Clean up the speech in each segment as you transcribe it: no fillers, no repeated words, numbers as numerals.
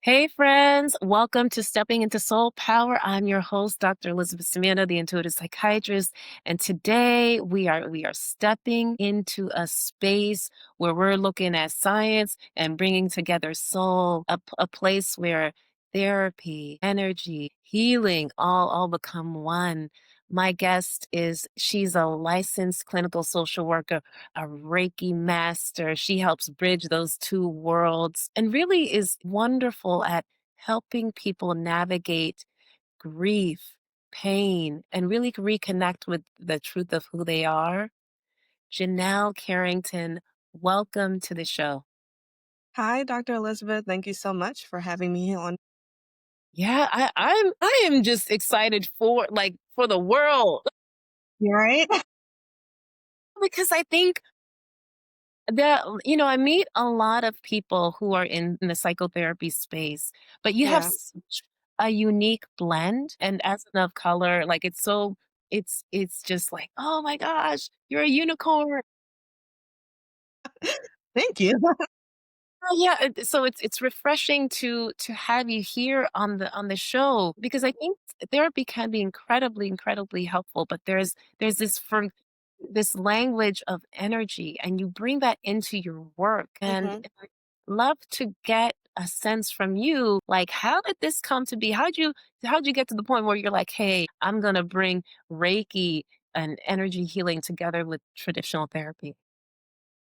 Hey friends, welcome to Stepping into Soul Power. I'm your host, Dr. Elizabeth Samantha, the intuitive psychiatrist, and today we are stepping into a space where we're looking at science and bringing together soul, a place where therapy, energy, healing all become one. My guest she's a licensed clinical social worker, a Reiki master. She helps bridge those two worlds and really is wonderful at helping people navigate grief, pain, and really reconnect with the truth of who they are. Janelle Carrington, welcome to the show. Hi, Dr. Elizabeth. Thank you so much for having me on. Yeah, I am just excited for the world You right? because I think I meet a lot of people who are in the psychotherapy space, but you have Yeah. such a unique blend, and as of color, like, it's just like, "Oh my gosh, you're a unicorn." Thank you. Oh, yeah, so it's refreshing to have you here on the show because I think therapy can be incredibly helpful, but there's this language of energy, and you bring that into your work, and hmm I'd love to get a sense from you, like, how did this come to be? How'd you get to the point where you're like, "Hey, I'm gonna bring Reiki and energy healing together with traditional therapy?"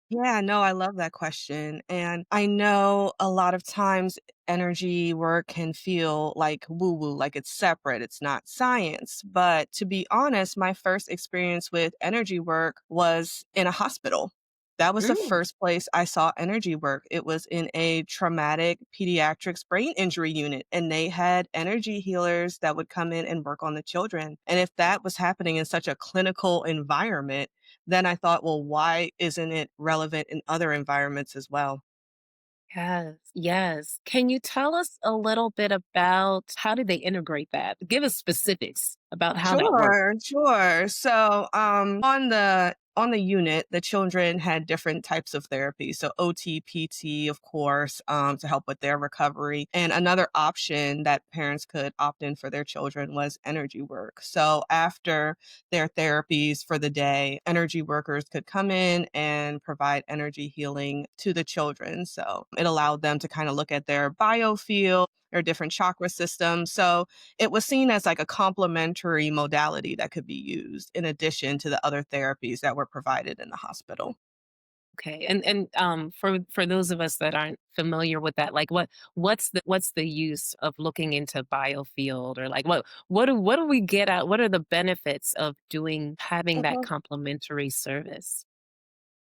Yeah, no, I love that question. And I know a lot of times energy work can feel like woo woo, like it's separate, it's not science. But to be honest, my first experience with energy work was in a hospital. That was the Mm, first place I saw energy work. It was in a traumatic pediatrics brain injury unit, and they had energy healers that would come in and work on the children. And if that was happening in such a clinical environment, then I thought, well, why isn't it relevant in other environments as well? yes, yes. Can you tell us a little bit about how did they integrate that? Give us specifics about how that worked. Sure, sure. So, on the unit, the children had different types of therapy. So OT, PT, of course, to help with their recovery. And another option that parents could opt in for their children was energy work. So after their therapies for the day, energy workers could come in and provide energy healing to the children. So it allowed them to kind of look at their biofield, their different chakra systems. So it was seen as like a complementary modality that could be used in addition to the other therapies that were provided in the hospital. Okay. And for those of us that aren't familiar with that, like what's the use of looking into biofield, or like what do we get out? What are the benefits of having that complementary service?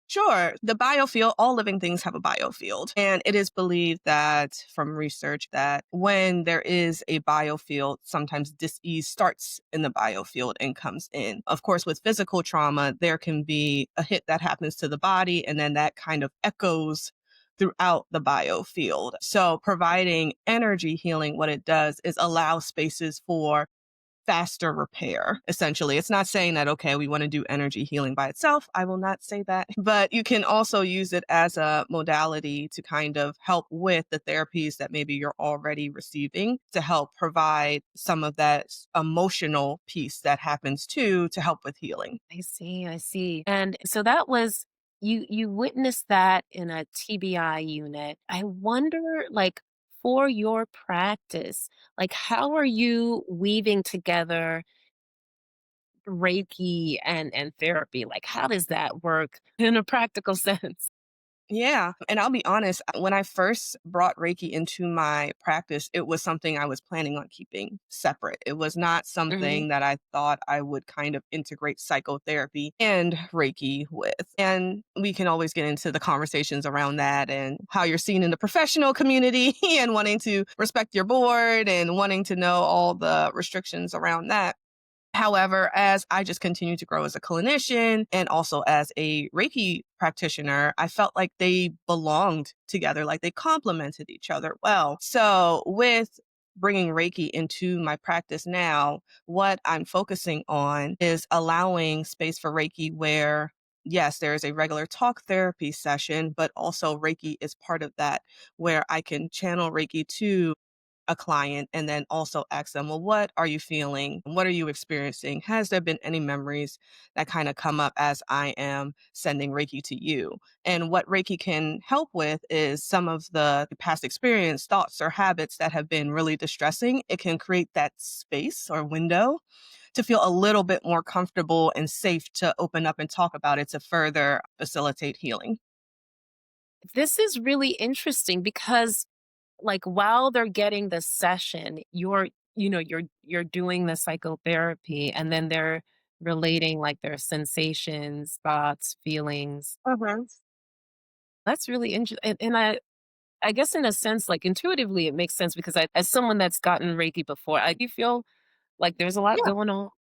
Sure. The biofield, all living things have a biofield. And it is believed that from research that when there is a biofield, sometimes disease starts in the biofield and comes in. Of course, with physical trauma, there can be a hit that happens to the body, and then that kind of echoes throughout the biofield. So providing energy healing, what it does is allow spaces for faster repair, essentially. It's not saying that, okay, we want to do energy healing by itself. I will not say that. But you can also use it as a modality to kind of help with the therapies that maybe you're already receiving to help provide some of that emotional piece that happens too to help with healing. I see. And so that was you witnessed that in a TBI unit. I wonder, like, for your practice, like, how are you weaving together Reiki and therapy? Like, how does that work in a practical sense? Yeah. And I'll be honest, when I first brought Reiki into my practice, it was something I was planning on keeping separate. It was not Mhm. something that I thought I would kind of integrate psychotherapy and Reiki with. And we can always get into the conversations around that and how you're seen in the professional community and wanting to respect your board and wanting to know all the restrictions around that. However, as I just continue to grow as a clinician and also as a Reiki practitioner, I felt like they belonged together, like they complemented each other well. So, with bringing Reiki into my practice now, what I'm focusing on is allowing space for Reiki where Yes, there is a regular talk therapy session, but also Reiki is part of that, where I can channel Reiki to a client and then also ask them, well, what are you feeling? What are you experiencing? Has there been any memories that kind of come up as I am sending Reiki to you? And what Reiki can help with is some of the past experience, thoughts, or habits that have been really distressing. It can create that space or window to feel a little bit more comfortable and safe to open up and talk about it to further facilitate healing. This is really interesting because, like, while they're getting the session, you're doing the psychotherapy, and then they're relating, like, their sensations, thoughts, feelings. Mhm. That's really interesting. And I guess in a sense, like, intuitively, it makes sense because as someone that's gotten Reiki before, I do feel like there's a lot Yeah. going on.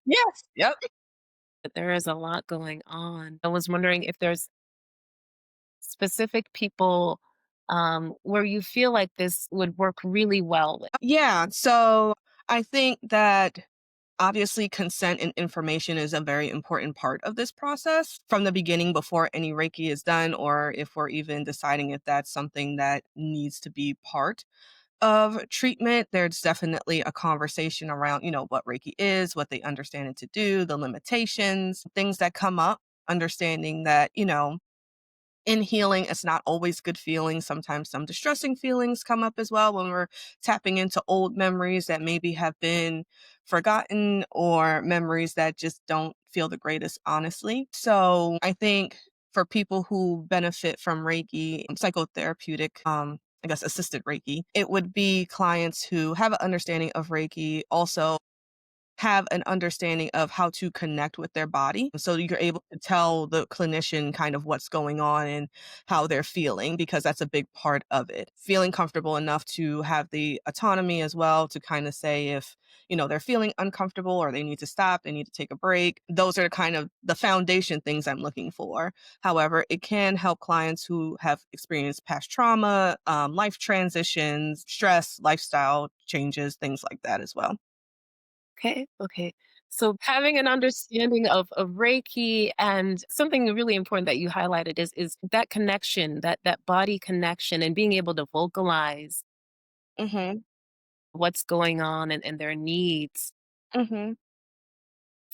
Yes. Yep. That there is a lot going on. I was wondering if there's specific people, where you feel like this would work really well with. Yeah. So I think that obviously consent and information is a very important part of this process from the beginning before any Reiki is done, or if we're even deciding if that's something that needs to be part of treatment. There's definitely a conversation around, what Reiki is, what they understand it to do, the limitations, things that come up, understanding that, in healing, it's not always good feelings. Sometimes some distressing feelings come up as well when we're tapping into old memories that maybe have been forgotten or memories that just don't feel the greatest, honestly. So I think for people who benefit from Reiki, psychotherapeutic, I guess assisted Reiki, it would be clients who have an understanding of Reiki, also have an understanding of how to connect with their body. So you're able to tell the clinician kind of what's going on and how they're feeling, because that's a big part of it. Feeling comfortable enough to have the autonomy as well to kind of say if, they're feeling uncomfortable or they need to stop, they need to take a break. Those are kind of the foundation things I'm looking for. However, it can help clients who have experienced past trauma, life transitions, stress, lifestyle changes, things like that as well. Okay, okay. So having an understanding of Reiki, and something really important that you highlighted is that connection, that body connection, and being able to vocalize Mhm. what's going on and their needs. Mhm.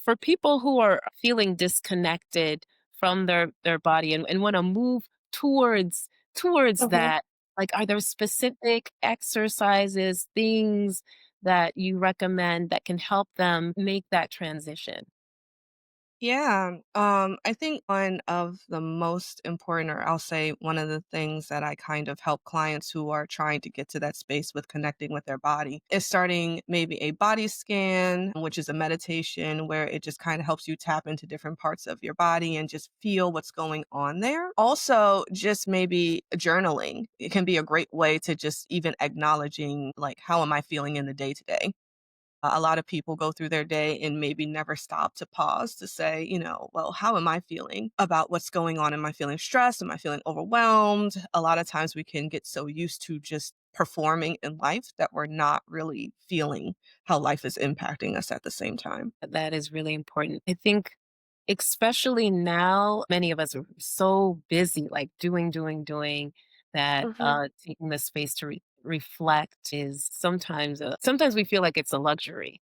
For people who are feeling disconnected from their body and want to move towards Mhm. that, like, are there specific exercises, things that you recommend that can help them make that transition? Yeah. I think one of the most important, or I'll say one of the things that I kind of help clients who are trying to get to that space with connecting with their body is starting maybe a body scan, which is a meditation where it just kind of helps you tap into different parts of your body and just feel what's going on there. Also, just maybe journaling. It can be a great way to just even acknowledging, like, how am I feeling in the day to day? A lot of people go through their day and maybe never stop to pause to say, well, how am I feeling about what's going on? Am I feeling stressed? Am I feeling overwhelmed? A lot of times we can get so used to just performing in life that we're not really feeling how life is impacting us at the same time. That is really important. I think especially now, many of us are so busy, like doing, that Mhm. taking the space to reflect is sometimes we feel like it's a luxury.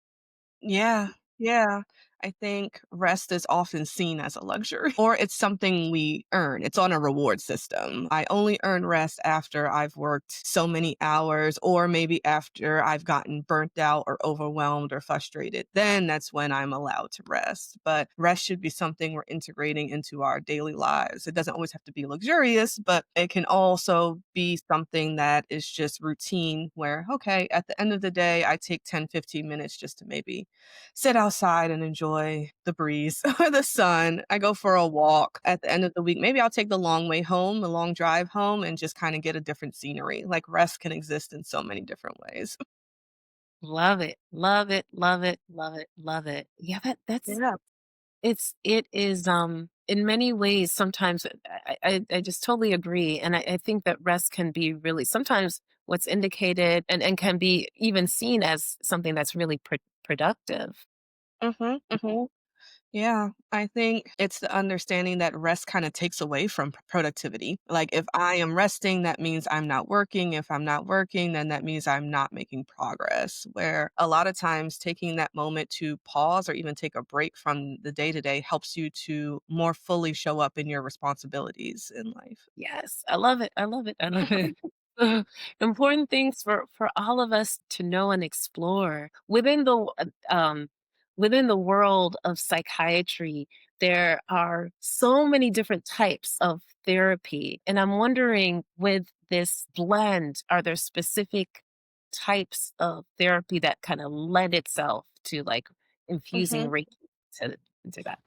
Yeah, yeah. I think rest is often seen as a luxury, or it's something we earn. It's on a reward system. I only earn rest after I've worked so many hours, or maybe after I've gotten burnt out or overwhelmed or frustrated. Then that's when I'm allowed to rest. But rest should be something we're integrating into our daily lives. It doesn't always have to be luxurious, but it can also be something that is just routine where, okay, at the end of the day, I take 10, 15 minutes just to maybe sit outside and enjoy the breeze or the sun. I go for a walk at the end of the week. Maybe I'll take the long way home, the long drive home, and just kind of get a different scenery. Like rest can exist in so many different ways. Love it, love it, love it, love it, love it. Yeah, that's Yeah. it is, in many ways, sometimes I just totally agree, and I think that rest can be really sometimes what's indicated and can be even seen as something that's really productive. Mhm. Mhm. Yeah, I think it's the understanding that rest kind of takes away from productivity. Like if I am resting, that means I'm not working. If I'm not working, then that means I'm not making progress. Where a lot of times taking that moment to pause or even take a break from the day to day helps you to more fully show up in your responsibilities in life. Yes, I love it. I love it. I love it. Important things for all of us to know and explore within the world of psychiatry. There are so many different types of therapy, and I'm wondering, with this blend, are there specific types of therapy that kind of lend itself to like infusing Mhm. Reiki to, into that?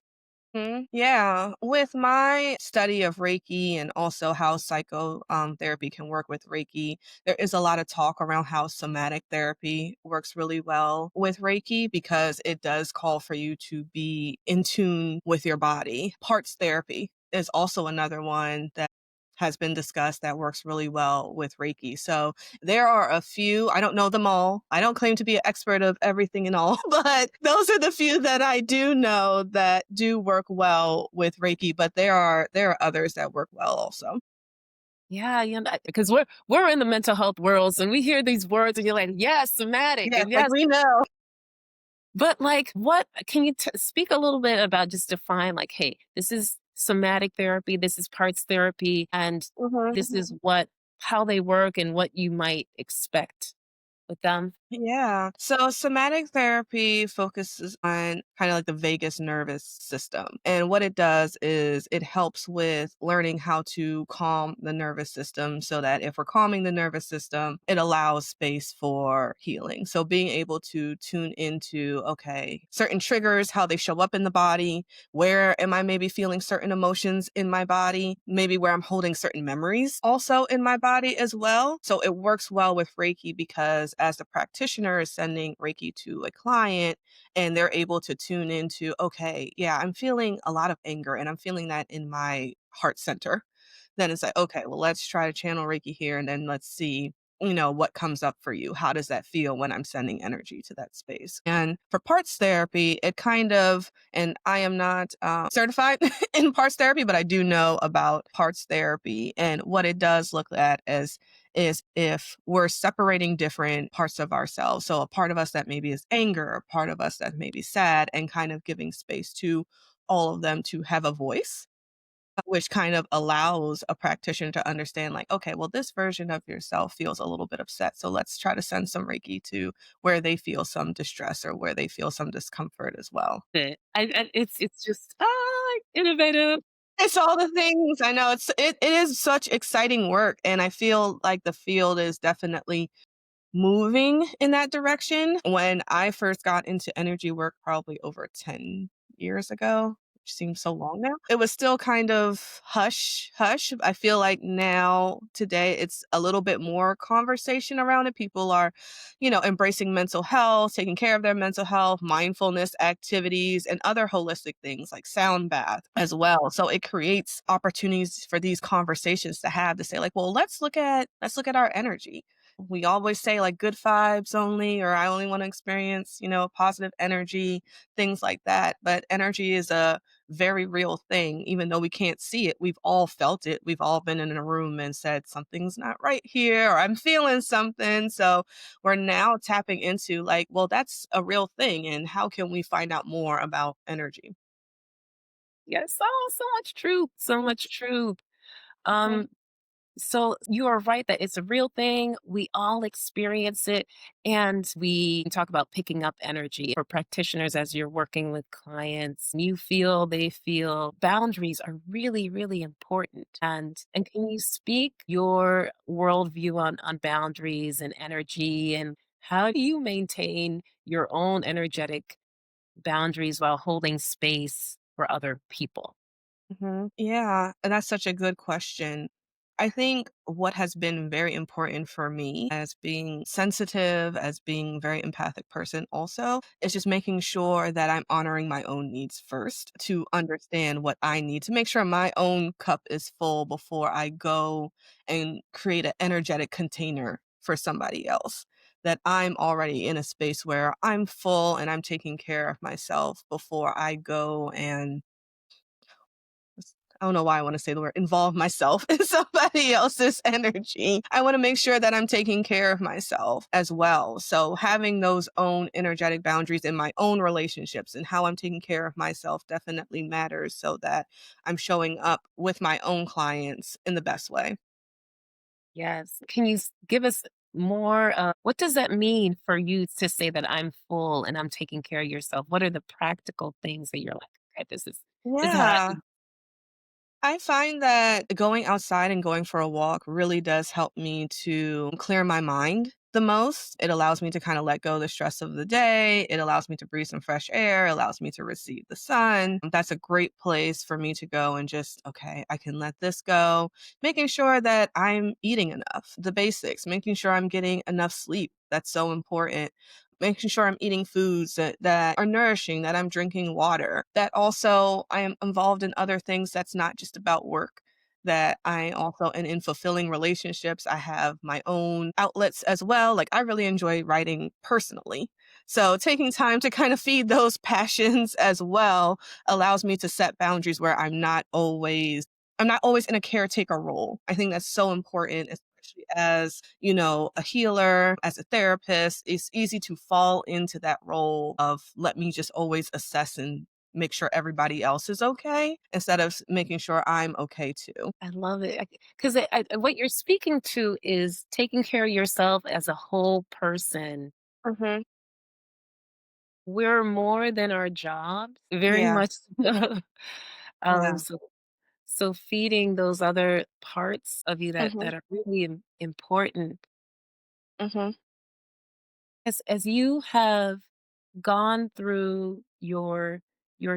Yeah, with my study of Reiki and also how therapy can work with Reiki, there is a lot of talk around how somatic therapy works really well with Reiki because it does call for you to be in tune with your body. Parts therapy is also another one that has been discussed that works really well with Reiki. So there are a few, I don't know them all. I don't claim to be an expert of everything and all, but those are the few that I do know that do work well with Reiki, but there are others that work well also. Yeah, because we're in the mental health worlds and we hear these words and you're like, yes, somatic, Yes, and like yes, we know. but like, what can you speak a little bit about, just define like, hey, this is somatic therapy, this is parts therapy, and this is what how they work and what you might expect with them. Yeah. So somatic therapy focuses on kind of like the vagus nervous system. And what it does is it helps with learning how to calm the nervous system so that if we're calming the nervous system, it allows space for healing. So being able to tune into, okay, certain triggers, how they show up in the body, where am I maybe feeling certain emotions in my body, maybe where I'm holding certain memories also in my body as well. So it works well with Reiki because as the practitioner is sending Reiki to a client and they're able to tune into, okay, yeah, I'm feeling a lot of anger and I'm feeling that in my heart center. Then it's like, okay, well, let's try to channel Reiki here and then let's see, what comes up for you. How does that feel when I'm sending energy to that space? And for parts therapy, it kind of, and I am not certified in parts therapy, but I do know about parts therapy. And what it does look at is if we're separating different parts of ourselves. So a part of us that maybe is anger, a part of us that may be sad, and kind of giving space to all of them to have a voice, which kind of allows a practitioner to understand, like, okay, well, this version of yourself feels a little bit upset. So let's try to send some Reiki to where they feel some distress or where they feel some discomfort as well. It's just innovative. It's all the things. I know it is such exciting work. And I feel like the field is definitely moving in that direction. When I first got into energy work probably over 10 years ago, which seems so long now, it was still kind of hush hush. I feel like now today it's a little bit more conversation around it. People are, embracing mental health, taking care of their mental health, mindfulness activities, and other holistic things like sound bath as well. So it creates opportunities for these conversations to have to say like, well, let's look at our energy. We always say like good vibes only, or I only want to experience, positive energy, things like that. But energy is a very real thing. Even though we can't see it, we've all felt it. We've all been in a room and said, something's not right here, or I'm feeling something. So we're now tapping into like, well, that's a real thing. And how can we find out more about energy? Yes, oh, so much truth, so much truth. Mhm. Um, So you are right that it's a real thing. We all experience it. And we talk about picking up energy for practitioners as you're working with clients. You feel, they feel. Boundaries are really, really important. And can you speak your worldview on boundaries and energy, and how do you maintain your own energetic boundaries while holding space for other people? Yeah, and that's such a good question. I think what has been very important for me as being sensitive, as being very empathic person also, is just making sure that I'm honoring my own needs first to understand what I need to make sure my own cup is full before I go and create an energetic container for somebody else. that I'm already in a space where I'm full and I'm taking care of myself before I go and I don't know why I wanna say the word involve myself in somebody else's energy. I wanna make sure that I'm taking care of myself as well. So having those own energetic boundaries in my own relationships and how I'm taking care of myself definitely matters so that I'm showing up with my own clients in the best way. Yes. Can you give us more? What does that mean for you to say that I'm full and I'm taking care of yourself? What are the practical things that you're like, okay, this is how I Yeah. do. I find that going outside and going for a walk really does help me to clear my mind the most. It allows me to kind of let go of the stress of the day. It allows me to breathe some fresh air. It allows me to receive the sun. That's a great place for me to go and just, okay, I can let this go. Making sure that I'm eating enough, the basics, making sure I'm getting enough sleep. That's so important, making sure I'm eating foods that are nourishing, that I'm drinking water, that also I am involved in other things that's not just about work. That I also, and in fulfilling relationships, I have my own outlets as well. Like I really enjoy writing personally. So taking time to kind of feed those passions as well allows me to set boundaries where I'm not always in a caretaker role. I think that's so important, especially as, a healer, as a therapist. It's easy to fall into that role of let me just always assess and make sure everybody else is okay instead of making sure I'm okay too. I love it because what you're speaking to is taking care of yourself as a whole person. Mhm. We're more than our jobs, very Yeah. much. Yeah. So feeding those other parts of you Mhm. that are really important. Mhm. As you have gone through your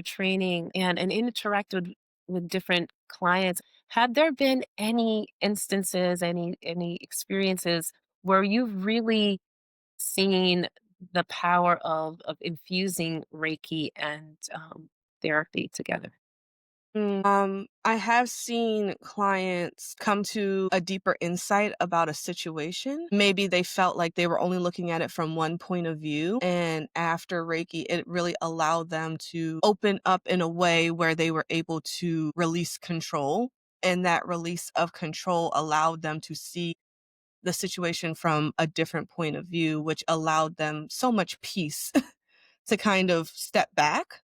training and interacted with different clients, have there been any instances, any experiences where you've really seen the power of infusing Reiki and therapy together? I have seen clients come to a deeper insight about a situation. Maybe they felt like they were only looking at it from one point of view. And after Reiki, it really allowed them to open up in a way where they were able to release control. And that release of control allowed them to see the situation from a different point of view, which allowed them so much peace to kind of step back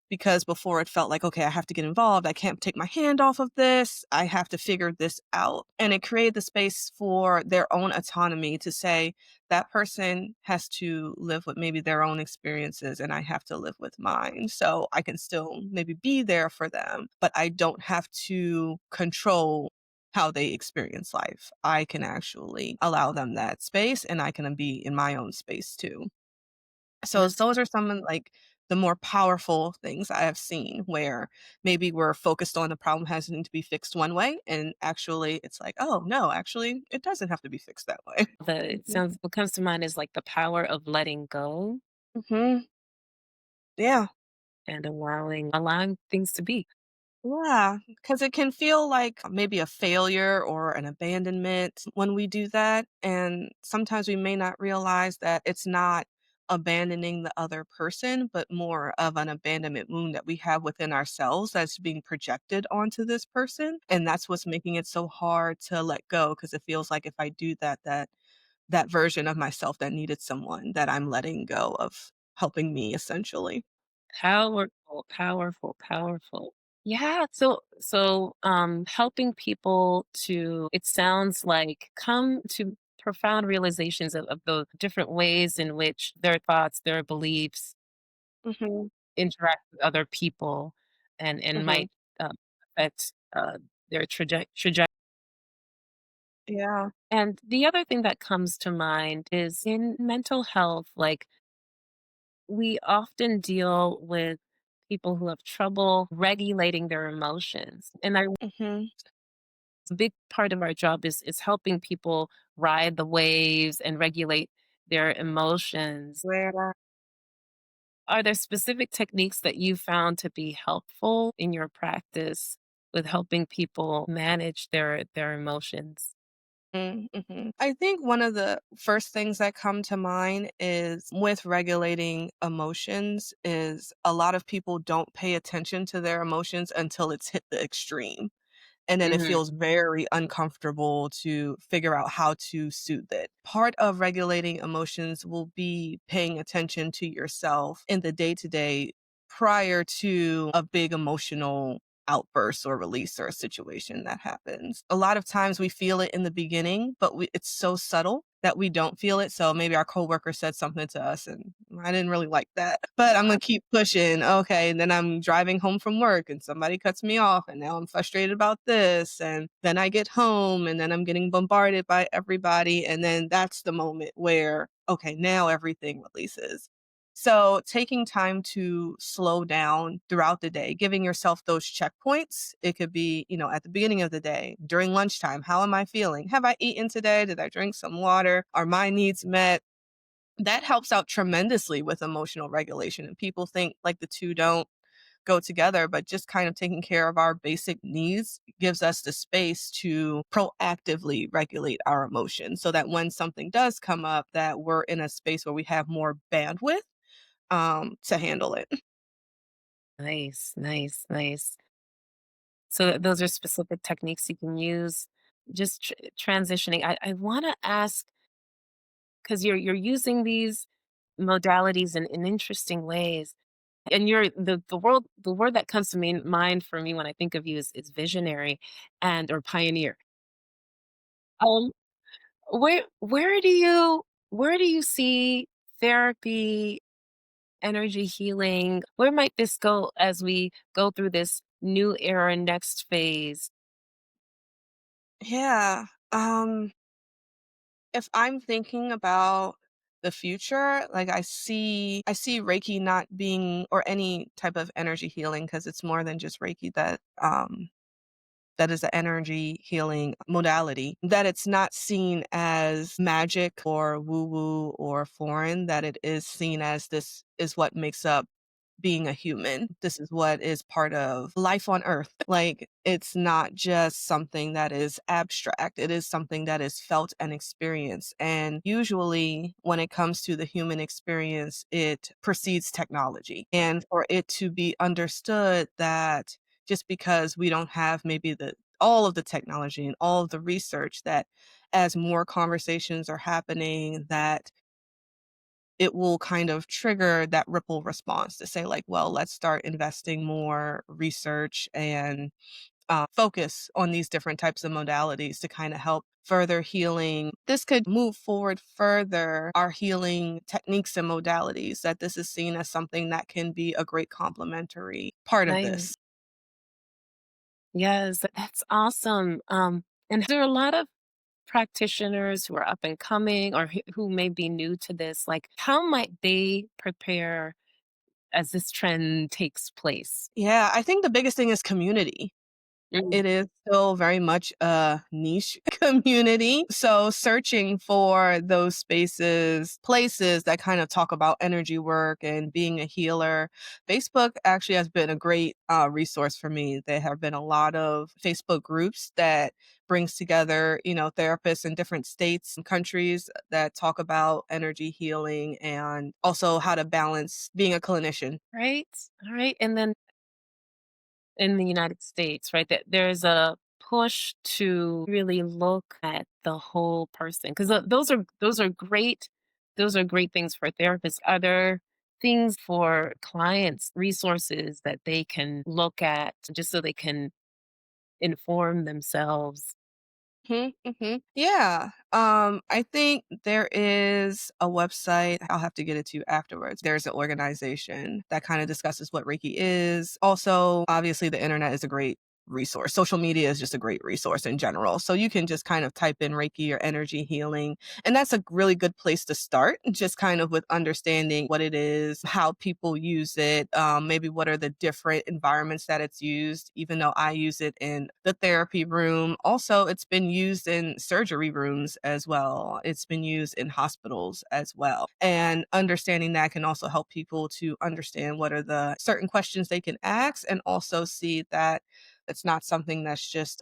because before it felt like, okay, I have to get involved. I can't take my hand off of this. I have to figure this out. And it created the space for their own autonomy to say that person has to live with maybe their own experiences and I have to live with mine. So I can still maybe be there for them, but I don't have to control how they experience life. I can actually allow them that space and I can be in my own space too. So That's those are some of, like, the more powerful things I have seen where maybe we're focused on the problem having to be fixed one way, and actually it's like, "Oh, no, actually, it doesn't have to be fixed that way." it Mhm. sounds what comes to mind is like the power of letting go Mhm. Yeah. and allowing things to be. Yeah, because it can feel like maybe a failure or an abandonment when we do that, and sometimes we may not realize that it's not abandoning the other person, but more of an abandonment wound that we have within ourselves that's being projected onto this person, and that's what's making it so hard to let go. Because it feels like if I do that, that version of myself that needed someone that I'm letting go of helping me essentially. Powerful, powerful, powerful. Yeah, so helping people to it sounds like come to profound realizations of the different ways in which their thoughts, their beliefs Mhm, interact with other people and mhm. might affect their trajectory. Yeah. And the other thing that comes to mind is in mental health, like we often deal with people who have trouble regulating their emotions. And Mhm. a big part of our job is helping people ride the waves and regulate their emotions. Where Are there specific techniques that you found to be helpful in your practice with helping people manage their emotions? Mhm. I think one of the first things that come to mind is with regulating emotions is a lot of people don't pay attention to their emotions until it's hit the extreme. And then it Mhm. feels very uncomfortable to figure out how to soothe it. Part of regulating emotions will be paying attention to yourself in the day to day prior to a big emotional outburst or release or a situation that happens. A lot of times we feel it in the beginning, but it's so subtle that we don't feel it. So maybe our coworker said something to us and I didn't really like that, but I'm gonna keep pushing. Okay. And then I'm driving home from work and somebody cuts me off and now I'm frustrated about this. And then I get home and then I'm getting bombarded by everybody. And then that's the moment where, okay, now everything releases. So taking time to slow down throughout the day, giving yourself those checkpoints. It could be, at the beginning of the day, during lunchtime. How am I feeling? Have I eaten today? Did I drink some water? Are my needs met? That helps out tremendously with emotional regulation. And people think like the two don't go together, but just kind of taking care of our basic needs gives us the space to proactively regulate our emotions so that when something does come up that we're in a space where we have more bandwidth to handle it. Nice, nice, nice. So those are specific techniques you can use. Just transitioning. I want to ask because you're using these modalities in interesting ways, and you're the word that comes to mind for me when I think of you is visionary and or pioneer. Um, where do you see therapy, energy healing? Where might this go as we go through this new era, next phase? Yeah. If I'm thinking about the future, like I see Reiki not being or any type of energy healing because it's more than just Reiki that is an energy healing modality, that it's not seen as magic or woo woo or foreign, that it is seen as this is what makes up being a human. This is what is part of life on earth. Like it's not just something that is abstract. It is something that is felt and experienced. And usually when it comes to the human experience, it precedes technology. And for it to be understood that just because we don't have maybe the all of the technology and all of the research, that as more conversations are happening, that it will kind of trigger that ripple response to say like, well, let's start investing more research and focus on these different types of modalities to kind of help further healing. This could move forward further our healing techniques and modalities, that this is seen as something that can be a great complementary part of Nice. this. Yes, that's awesome. And there are a lot of practitioners who are up and coming or who may be new to this. Like, how might they prepare as this trend takes place? Yeah, I think the biggest thing is community. Mm, It is still very much a niche community. So searching for those spaces, places that kind of talk about energy work and being a healer. Facebook actually has been a great resource for me. There have been a lot of Facebook groups that brings together, therapists in different states and countries that talk about energy healing and also how to balance being a clinician. right. All right. And then in the United States, right, that there's a push to really look at the whole person because those are great things for therapists. Are there things for clients, resources that they can look at just so they can inform themselves? Mhm, mhm. Yeah. I think there is a website. I'll have to get it to you afterwards. There's an organization that kind of discusses what Reiki is. Also, obviously, the internet is a great resource. Social media is just a great resource in general. So you can just kind of type in Reiki or energy healing. And that's a really good place to start, just kind of with understanding what it is, how people use it, maybe what are the different environments that it's used, even though I use it in the therapy room. Also, it's been used in surgery rooms as well. It's been used in hospitals as well. And understanding that can also help people to understand what are the certain questions they can ask and also see that it's not something that's just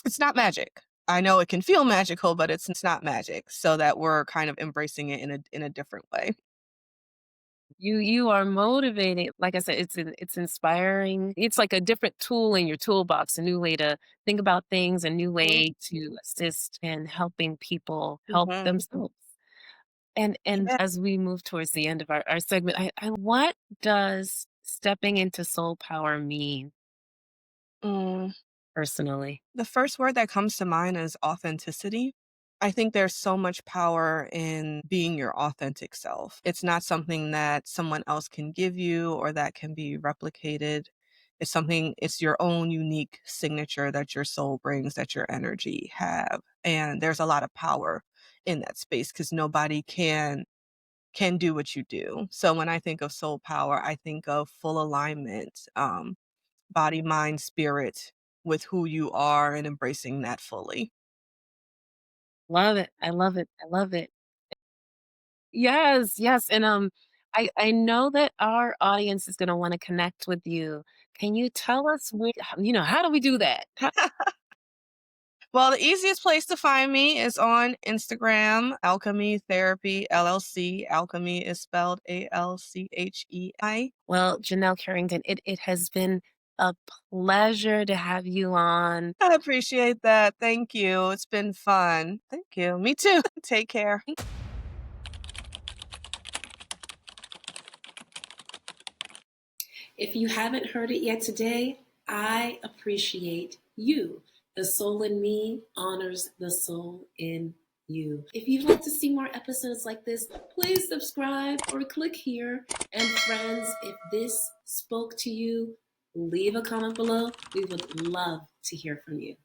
it's not magic. I know it can feel magical, but it's not magic, so that we're kind of embracing it in a different way. You are motivating. Like I said, it's inspiring. It's like a different tool in your toolbox, a new way to think about things, a new Mhm, way to assist in helping people help mhm. themselves. And Yeah. as we move towards the end of our segment, what does stepping into soul power mean Mm. personally? The first word that comes to mind is authenticity. I think there's so much power in being your authentic self. It's not something that someone else can give you or that can be replicated. It's your own unique signature that your soul brings, that your energy have. And there's a lot of power in that space because nobody can do what you do. So when I think of soul power, I think of full alignment, body, mind, spirit with who you are and embracing that fully. Love it. I love it. I love it. Yes, yes, and, I know that our audience is gonna wanna connect with you. Can you tell us how do we do that? Well, the easiest place to find me is on Instagram, Alchemy Therapy LLC. Alchemy is spelled Alchei. Well, Janelle Carrington, it has been a pleasure to have you on. I appreciate that. Thank you. It's been fun. Thank you. Me too. Take care. If you haven't heard it yet today, I appreciate you. The soul in me honors the soul in you. If you'd like to see more episodes like this, please subscribe or click here. And friends, if this spoke to you, leave a comment below. We would love to hear from you.